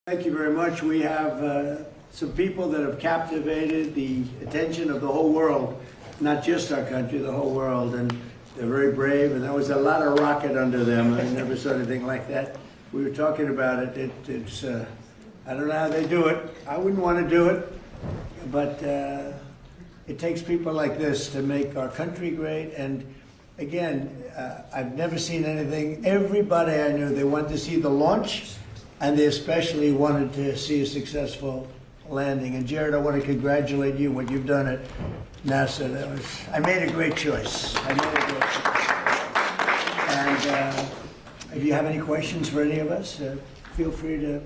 Thank you very much. We have some people that have captivated the attention of the whole world, not just our country, the whole world, and they're very brave, and there was a lot of rocket under them. I never saw anything like that. We were talking about it. It's I don't know how they do it. I wouldn't want to do it, but it takes people like this to make our country great. And again, I've never seen anything. Everybody I knew, they wanted to see the launch, and they especially wanted to see a successful landing. And Jared, I want to congratulate you, what you've done at NASA. I made a great choice. And if you have any questions for any of us, feel free to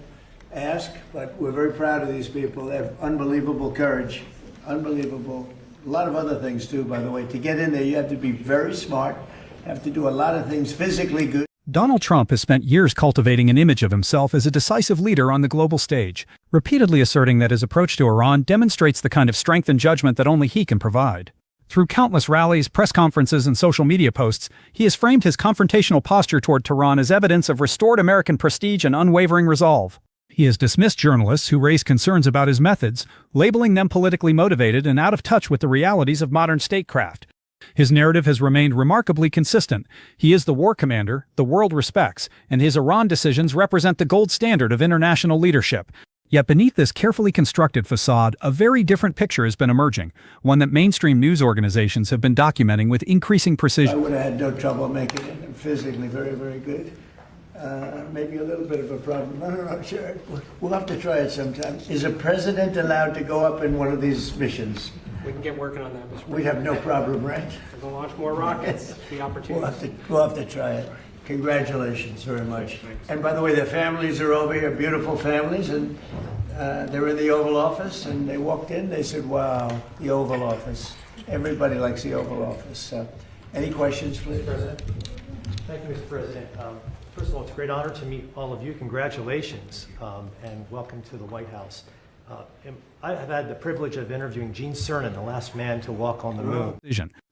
ask. But we're very proud of these people. They have unbelievable courage, unbelievable. A lot of other things too, by the way. To get in there, you have to be very smart. You have to do a lot of things physically good. Donald Trump has spent years cultivating an image of himself as a decisive leader on the global stage, repeatedly asserting that his approach to Iran demonstrates the kind of strength and judgment that only he can provide. Through countless rallies, press conferences, and social media posts, he has framed his confrontational posture toward Tehran as evidence of restored American prestige and unwavering resolve. He has dismissed journalists who raise concerns about his methods, labeling them politically motivated and out of touch with the realities of modern statecraft. His narrative has remained remarkably consistent. He is the war commander the world respects, and his Iran decisions represent the gold standard of international leadership. Yet beneath this carefully constructed facade, a very different picture has been emerging, one that mainstream news organizations have been documenting with increasing precision. I would have had no trouble making it. I'm physically very, very good. Maybe a little bit of a problem. I don't know, sure. We'll have to try it sometime. Is a president allowed to go up in one of these missions? We can get working on that, Mr. President. We'd have no problem, right? We're going to launch more rockets. The opportunity. We'll have to try it. Congratulations very much. And by the way, their families are over here, beautiful families, and they're in the Oval Office, and they walked in, they said, wow, the Oval Office. Everybody likes the Oval Office. So, any questions, please? President. Thank you, Mr. President. First of all, it's a great honor to meet all of you. Congratulations, and welcome to the White House. I have had the privilege of interviewing Gene Cernan, the last man to walk on the moon.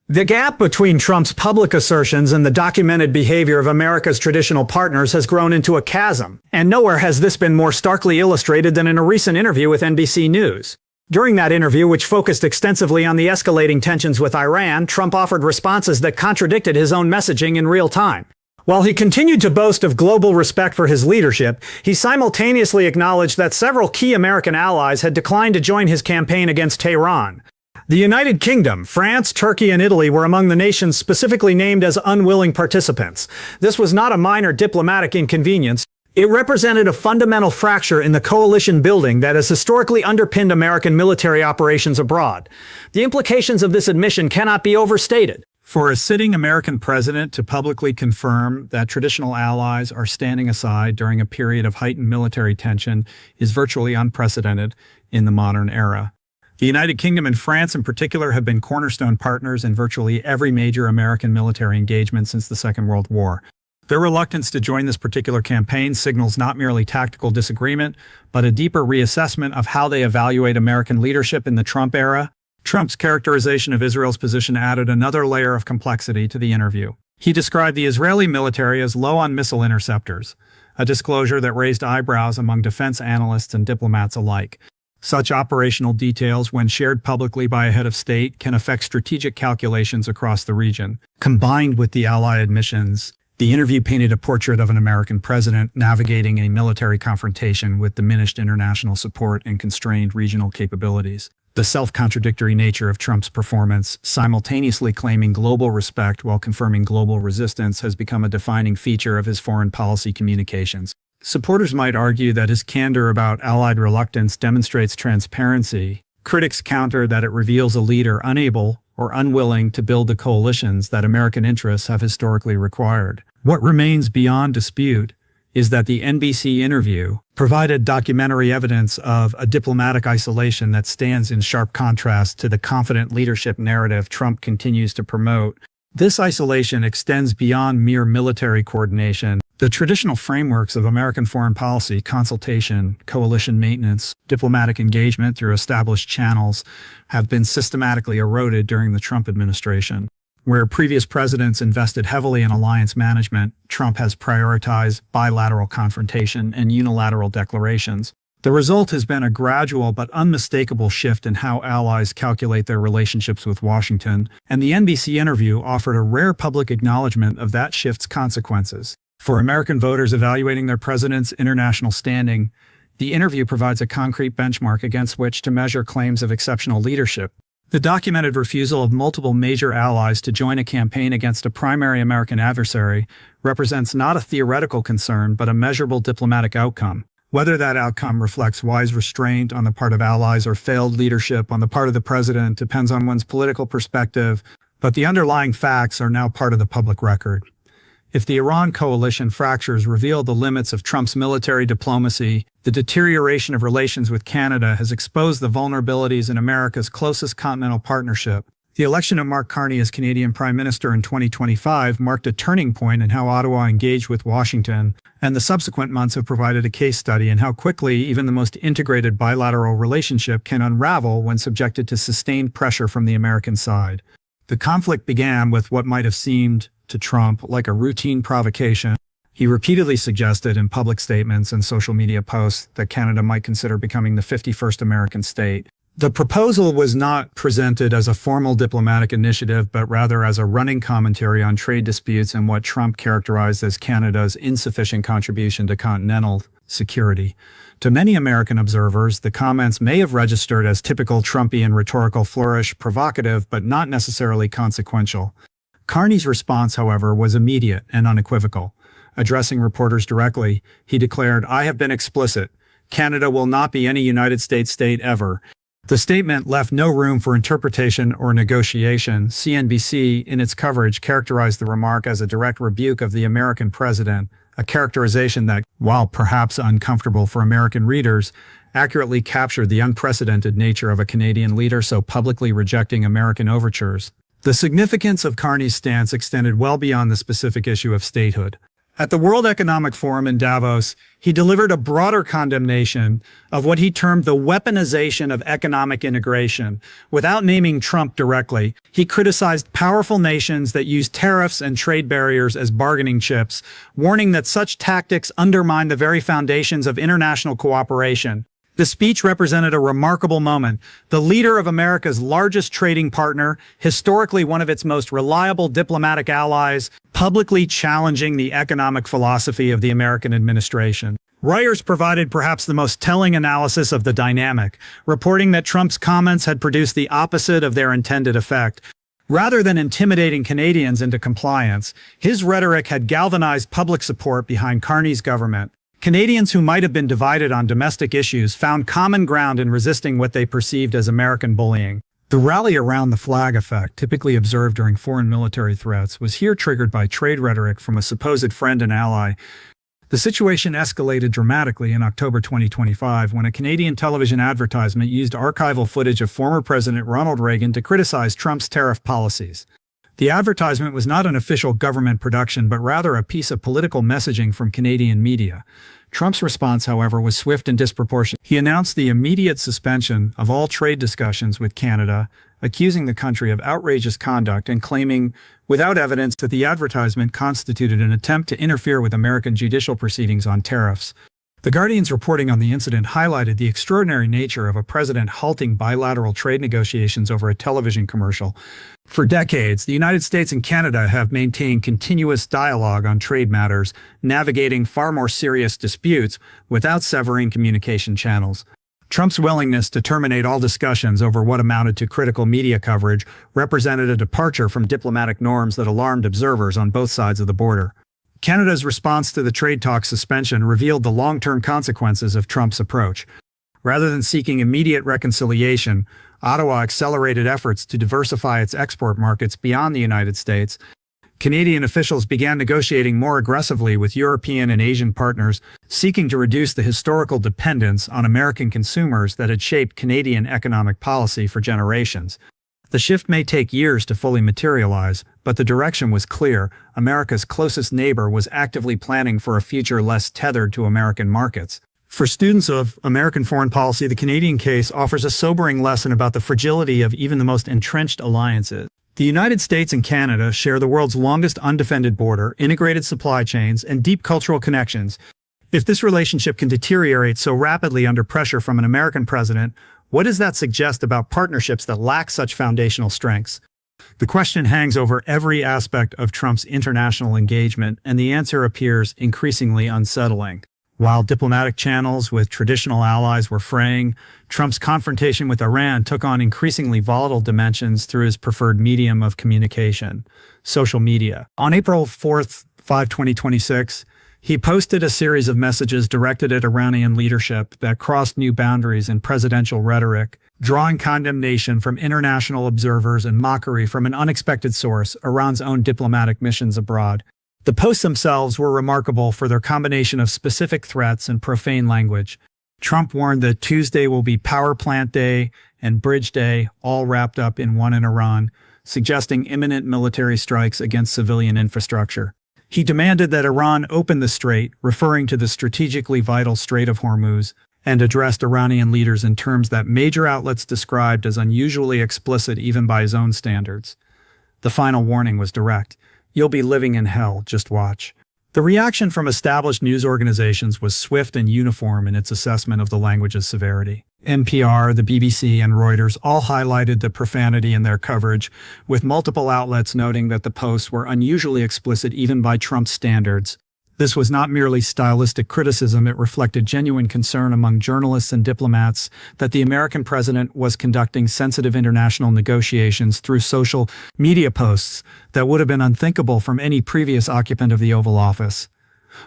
The gap between Trump's public assertions and the documented behavior of America's traditional partners has grown into a chasm, and nowhere has this been more starkly illustrated than in a recent interview with NBC News. During that interview, which focused extensively on the escalating tensions with Iran, Trump offered responses that contradicted his own messaging in real time. While he continued to boast of global respect for his leadership, he simultaneously acknowledged that several key American allies had declined to join his campaign against Tehran. The United Kingdom, France, Turkey, and Italy were among the nations specifically named as unwilling participants. This was not a minor diplomatic inconvenience. It represented a fundamental fracture in the coalition building that has historically underpinned American military operations abroad. The implications of this admission cannot be overstated. For a sitting American president to publicly confirm that traditional allies are standing aside during a period of heightened military tension is virtually unprecedented in the modern era. The United Kingdom and France in particular have been cornerstone partners in virtually every major American military engagement since the Second World War. Their reluctance to join this particular campaign signals not merely tactical disagreement, but a deeper reassessment of how they evaluate American leadership in the Trump era. Trump's characterization of Israel's position added another layer of complexity to the interview. He described the Israeli military as low on missile interceptors, a disclosure that raised eyebrows among defense analysts and diplomats alike. Such operational details, when shared publicly by a head of state, can affect strategic calculations across the region. Combined with the ally admissions, the interview painted a portrait of an American president navigating a military confrontation with diminished international support and constrained regional capabilities. The self-contradictory nature of Trump's performance, simultaneously claiming global respect while confirming global resistance, has become a defining feature of his foreign policy communications. Supporters might argue that his candor about Allied reluctance demonstrates transparency. Critics counter that it reveals a leader unable or unwilling to build the coalitions that American interests have historically required. What remains beyond dispute is that the NBC interview provided documentary evidence of a diplomatic isolation that stands in sharp contrast to the confident leadership narrative Trump continues to promote. This isolation extends beyond mere military coordination. The traditional frameworks of American foreign policy, consultation, coalition maintenance, diplomatic engagement through established channels, have been systematically eroded during the Trump administration. Where previous presidents invested heavily in alliance management, Trump has prioritized bilateral confrontation and unilateral declarations. The result has been a gradual but unmistakable shift in how allies calculate their relationships with Washington, and the NBC interview offered a rare public acknowledgement of that shift's consequences. For American voters evaluating their president's international standing, the interview provides a concrete benchmark against which to measure claims of exceptional leadership. The documented refusal of multiple major allies to join a campaign against a primary American adversary represents not a theoretical concern but a measurable diplomatic outcome. Whether that outcome reflects wise restraint on the part of allies or failed leadership on the part of the president depends on one's political perspective, but the underlying facts are now part of the public record. If the Iran coalition fractures reveal the limits of Trump's military diplomacy, the deterioration of relations with Canada has exposed the vulnerabilities in America's closest continental partnership. The election of Mark Carney as Canadian Prime Minister in 2025 marked a turning point in how Ottawa engaged with Washington, and the subsequent months have provided a case study in how quickly even the most integrated bilateral relationship can unravel when subjected to sustained pressure from the American side. The conflict began with what might have seemed to Trump like a routine provocation. He repeatedly suggested in public statements and social media posts that Canada might consider becoming the 51st American state. The proposal was not presented as a formal diplomatic initiative, but rather as a running commentary on trade disputes and what Trump characterized as Canada's insufficient contribution to continental security. To many American observers, the comments may have registered as typical Trumpian rhetorical flourish, provocative, but not necessarily consequential. Carney's response, however, was immediate and unequivocal. Addressing reporters directly, he declared, "I have been explicit. Canada will not be any United States state ever." The statement left no room for interpretation or negotiation. CNBC, in its coverage, characterized the remark as a direct rebuke of the American president, a characterization that, while perhaps uncomfortable for American readers, accurately captured the unprecedented nature of a Canadian leader so publicly rejecting American overtures. The significance of Carney's stance extended well beyond the specific issue of statehood. At the World Economic Forum in Davos, he delivered a broader condemnation of what he termed the weaponization of economic integration. Without naming Trump directly, he criticized powerful nations that use tariffs and trade barriers as bargaining chips, warning that such tactics undermine the very foundations of international cooperation. The speech represented a remarkable moment. The leader of America's largest trading partner, historically one of its most reliable diplomatic allies, publicly challenging the economic philosophy of the American administration. Reuters provided perhaps the most telling analysis of the dynamic, reporting that Trump's comments had produced the opposite of their intended effect. Rather than intimidating Canadians into compliance, his rhetoric had galvanized public support behind Carney's government. Canadians who might have been divided on domestic issues found common ground in resisting what they perceived as American bullying. The rally around the flag effect, typically observed during foreign military threats, was here triggered by trade rhetoric from a supposed friend and ally. The situation escalated dramatically in October 2025 when a Canadian television advertisement used archival footage of former President Ronald Reagan to criticize Trump's tariff policies. The advertisement was not an official government production, but rather a piece of political messaging from Canadian media. Trump's response, however, was swift and disproportionate. He announced the immediate suspension of all trade discussions with Canada, accusing the country of outrageous conduct and claiming, without evidence, that the advertisement constituted an attempt to interfere with American judicial proceedings on tariffs. The Guardian's reporting on the incident highlighted the extraordinary nature of a president halting bilateral trade negotiations over a television commercial. For decades, the United States and Canada have maintained continuous dialogue on trade matters, navigating far more serious disputes without severing communication channels. Trump's willingness to terminate all discussions over what amounted to critical media coverage represented a departure from diplomatic norms that alarmed observers on both sides of the border. Canada's response to the trade talks suspension revealed the long-term consequences of Trump's approach. Rather than seeking immediate reconciliation, Ottawa accelerated efforts to diversify its export markets beyond the United States. Canadian officials began negotiating more aggressively with European and Asian partners, seeking to reduce the historical dependence on American consumers that had shaped Canadian economic policy for generations. The shift may take years to fully materialize, but the direction was clear. America's closest neighbor was actively planning for a future less tethered to American markets. For students of American foreign policy, the Canadian case offers a sobering lesson about the fragility of even the most entrenched alliances. The United States and Canada share the world's longest undefended border, integrated supply chains, and deep cultural connections. If this relationship can deteriorate so rapidly under pressure from an American president, what does that suggest about partnerships that lack such foundational strengths? The question hangs over every aspect of Trump's international engagement, and the answer appears increasingly unsettling. While diplomatic channels with traditional allies were fraying, Trump's confrontation with Iran took on increasingly volatile dimensions through his preferred medium of communication, social media. On April 4th, 2026, he posted a series of messages directed at Iranian leadership that crossed new boundaries in presidential rhetoric, drawing condemnation from international observers and mockery from an unexpected source, Iran's own diplomatic missions abroad. The posts themselves were remarkable for their combination of specific threats and profane language. Trump warned that Tuesday will be Power Plant Day and Bridge Day, all wrapped up in one in Iran, suggesting imminent military strikes against civilian infrastructure. He demanded that Iran open the strait, referring to the strategically vital Strait of Hormuz, and addressed Iranian leaders in terms that major outlets described as unusually explicit even by his own standards. The final warning was direct. You'll be living in hell, just watch. The reaction from established news organizations was swift and uniform in its assessment of the language's severity. NPR, the BBC, and Reuters all highlighted the profanity in their coverage, with multiple outlets noting that the posts were unusually explicit even by Trump's standards. This was not merely stylistic criticism, it reflected genuine concern among journalists and diplomats that the American president was conducting sensitive international negotiations through social media posts that would have been unthinkable from any previous occupant of the Oval Office.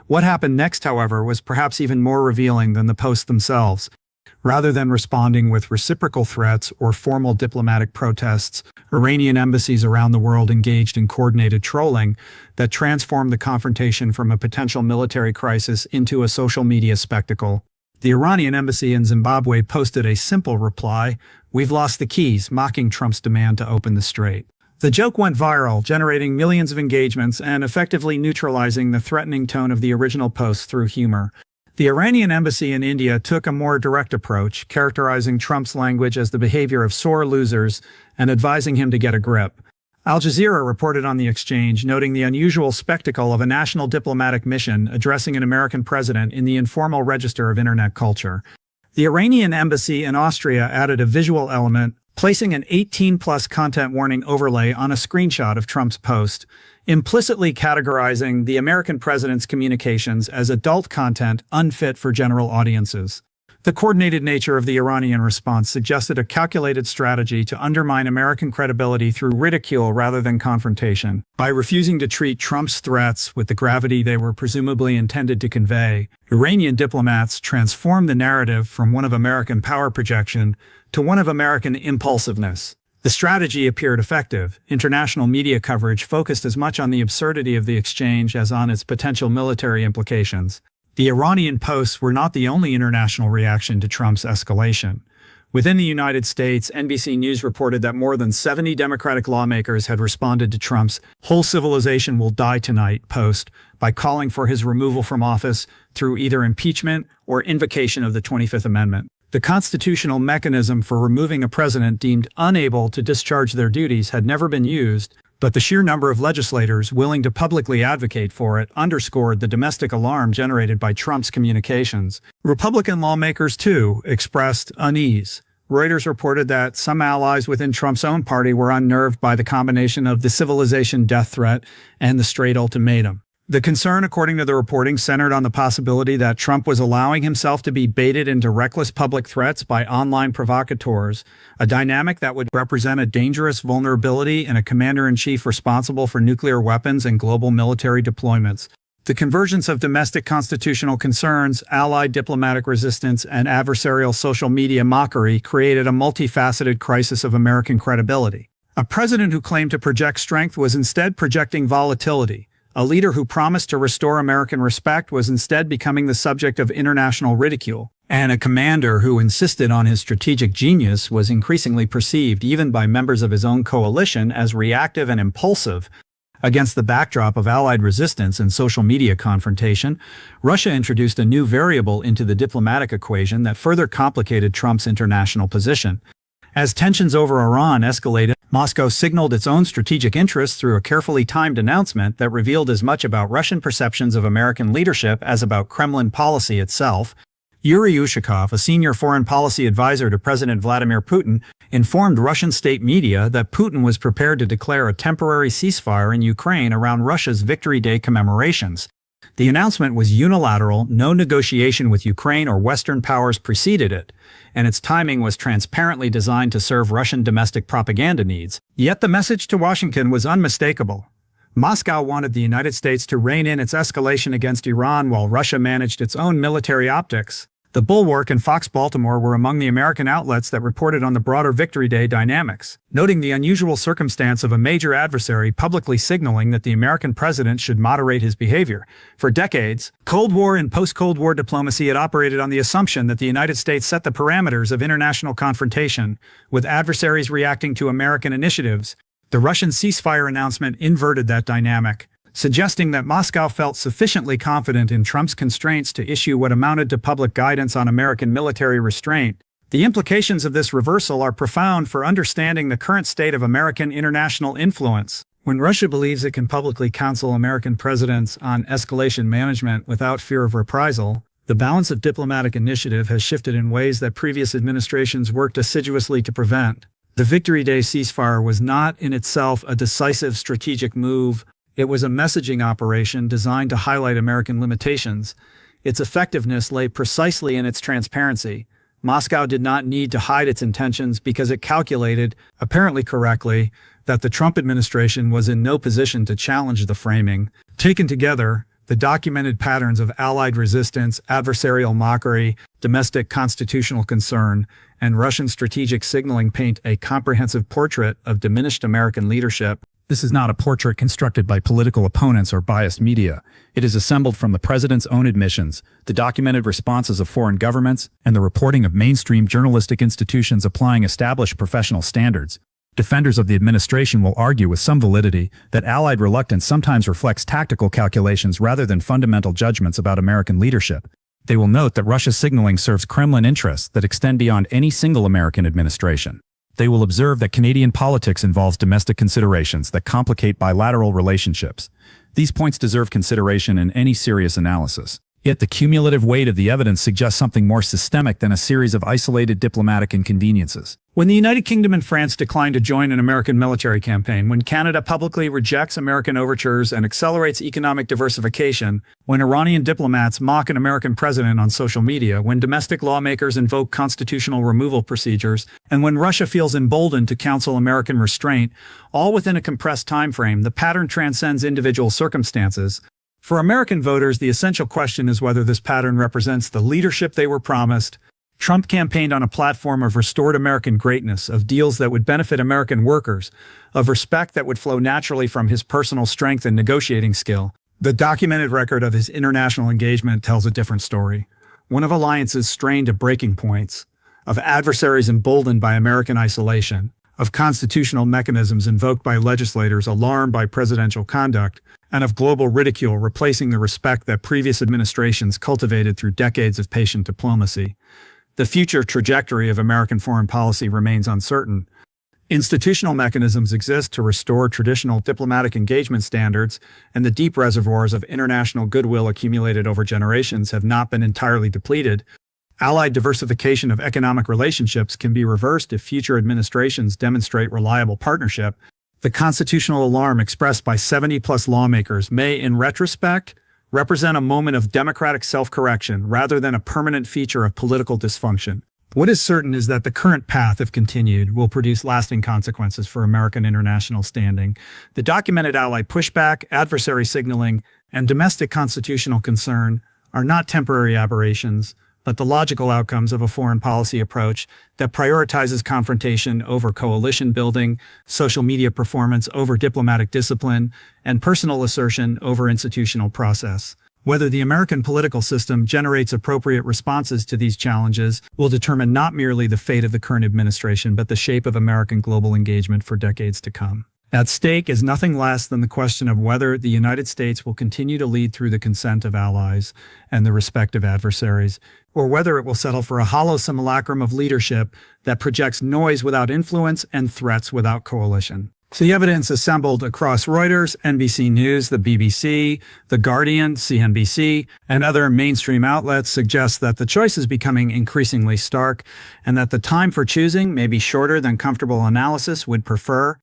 What happened next, however, was perhaps even more revealing than the posts themselves. Rather than responding with reciprocal threats or formal diplomatic protests, Iranian embassies around the world engaged in coordinated trolling that transformed the confrontation from a potential military crisis into a social media spectacle. The Iranian embassy in Zimbabwe posted a simple reply, "We've lost the keys," mocking Trump's demand to open the strait. The joke went viral, generating millions of engagements and effectively neutralizing the threatening tone of the original post through humor. The Iranian embassy in India took a more direct approach, characterizing Trump's language as the behavior of sore losers and advising him to get a grip. Al Jazeera reported on the exchange, noting the unusual spectacle of a national diplomatic mission addressing an American president in the informal register of internet culture. The Iranian embassy in Austria added a visual element, placing an 18-plus content warning overlay on a screenshot of Trump's post, implicitly categorizing the American president's communications as adult content unfit for general audiences. The coordinated nature of the Iranian response suggested a calculated strategy to undermine American credibility through ridicule rather than confrontation. By refusing to treat Trump's threats with the gravity they were presumably intended to convey, Iranian diplomats transformed the narrative from one of American power projection to one of American impulsiveness. The strategy appeared effective. International media coverage focused as much on the absurdity of the exchange as on its potential military implications. The Iranian posts were not the only international reaction to Trump's escalation. Within the United States, NBC News reported that more than 70 Democratic lawmakers had responded to Trump's "whole civilization will die tonight" post by calling for his removal from office through either impeachment or invocation of the 25th Amendment. The constitutional mechanism for removing a president deemed unable to discharge their duties had never been used, but the sheer number of legislators willing to publicly advocate for it underscored the domestic alarm generated by Trump's communications. Republican lawmakers, too, expressed unease. Reuters reported that some allies within Trump's own party were unnerved by the combination of the civilization death threat and the Strait ultimatum. The concern, according to the reporting, centered on the possibility that Trump was allowing himself to be baited into reckless public threats by online provocateurs, a dynamic that would represent a dangerous vulnerability in a commander-in-chief responsible for nuclear weapons and global military deployments. The convergence of domestic constitutional concerns, allied diplomatic resistance, and adversarial social media mockery created a multifaceted crisis of American credibility. A president who claimed to project strength was instead projecting volatility. A leader who promised to restore American respect was instead becoming the subject of international ridicule. And a commander who insisted on his strategic genius was increasingly perceived, even by members of his own coalition, as reactive and impulsive. Against the backdrop of allied resistance and social media confrontation, Russia introduced a new variable into the diplomatic equation that further complicated Trump's international position. As tensions over Iran escalated, Moscow signaled its own strategic interests through a carefully timed announcement that revealed as much about Russian perceptions of American leadership as about Kremlin policy itself. Yuri Ushakov, a senior foreign policy advisor to President Vladimir Putin, informed Russian state media that Putin was prepared to declare a temporary ceasefire in Ukraine around Russia's Victory Day commemorations. The announcement was unilateral, no negotiation with Ukraine or Western powers preceded it, and its timing was transparently designed to serve Russian domestic propaganda needs. Yet the message to Washington was unmistakable. Moscow wanted the United States to rein in its escalation against Iran while Russia managed its own military optics. The Bulwark and Fox Baltimore were among the American outlets that reported on the broader Victory Day dynamics, noting the unusual circumstance of a major adversary publicly signaling that the American president should moderate his behavior. For decades, Cold War and post-Cold War diplomacy had operated on the assumption that the United States set the parameters of international confrontation, with adversaries reacting to American initiatives. The Russian ceasefire announcement inverted that dynamic, suggesting that Moscow felt sufficiently confident in Trump's constraints to issue what amounted to public guidance on American military restraint. The implications of this reversal are profound for understanding the current state of American international influence. When Russia believes it can publicly counsel American presidents on escalation management without fear of reprisal, the balance of diplomatic initiative has shifted in ways that previous administrations worked assiduously to prevent. The Victory Day ceasefire was not in itself a decisive strategic move. It was a messaging operation designed to highlight American limitations. Its effectiveness lay precisely in its transparency. Moscow did not need to hide its intentions because it calculated, apparently correctly, that the Trump administration was in no position to challenge the framing. Taken together, the documented patterns of allied resistance, adversarial mockery, domestic constitutional concern, and Russian strategic signaling paint a comprehensive portrait of diminished American leadership. This is not a portrait constructed by political opponents or biased media. It is assembled from the president's own admissions, the documented responses of foreign governments, and the reporting of mainstream journalistic institutions applying established professional standards. Defenders of the administration will argue with some validity that Allied reluctance sometimes reflects tactical calculations rather than fundamental judgments about American leadership. They will note that Russia's signaling serves Kremlin interests that extend beyond any single American administration. They will observe that Canadian politics involves domestic considerations that complicate bilateral relationships. These points deserve consideration in any serious analysis. Yet the cumulative weight of the evidence suggests something more systemic than a series of isolated diplomatic inconveniences. When the United Kingdom and France decline to join an American military campaign, when Canada publicly rejects American overtures and accelerates economic diversification, when Iranian diplomats mock an American president on social media, when domestic lawmakers invoke constitutional removal procedures, and when Russia feels emboldened to counsel American restraint, all within a compressed time frame, the pattern transcends individual circumstances. For American voters, the essential question is whether this pattern represents the leadership they were promised. Trump campaigned on a platform of restored American greatness, of deals that would benefit American workers, of respect that would flow naturally from his personal strength and negotiating skill. The documented record of his international engagement tells a different story, one of alliances strained to breaking points, of adversaries emboldened by American isolation, of constitutional mechanisms invoked by legislators alarmed by presidential conduct, and of global ridicule replacing the respect that previous administrations cultivated through decades of patient diplomacy. The future trajectory of American foreign policy remains uncertain. Institutional mechanisms exist to restore traditional diplomatic engagement standards, and the deep reservoirs of international goodwill accumulated over generations have not been entirely depleted. Allied diversification of economic relationships can be reversed if future administrations demonstrate reliable partnership. The constitutional alarm expressed by 70-plus lawmakers may, in retrospect, represent a moment of democratic self-correction rather than a permanent feature of political dysfunction. What is certain is that the current path, if continued, will produce lasting consequences for American international standing. The documented Allied pushback, adversary signaling, and domestic constitutional concern are not temporary aberrations, but the logical outcomes of a foreign policy approach that prioritizes confrontation over coalition building, social media performance over diplomatic discipline, and personal assertion over institutional process. Whether the American political system generates appropriate responses to these challenges will determine not merely the fate of the current administration, but the shape of American global engagement for decades to come. At stake is nothing less than the question of whether the United States will continue to lead through the consent of allies and the respective adversaries, or whether it will settle for a hollow simulacrum of leadership that projects noise without influence and threats without coalition. So the evidence assembled across Reuters, NBC News, the BBC, The Guardian, CNBC, and other mainstream outlets suggests that the choice is becoming increasingly stark and that the time for choosing may be shorter than comfortable analysis would prefer.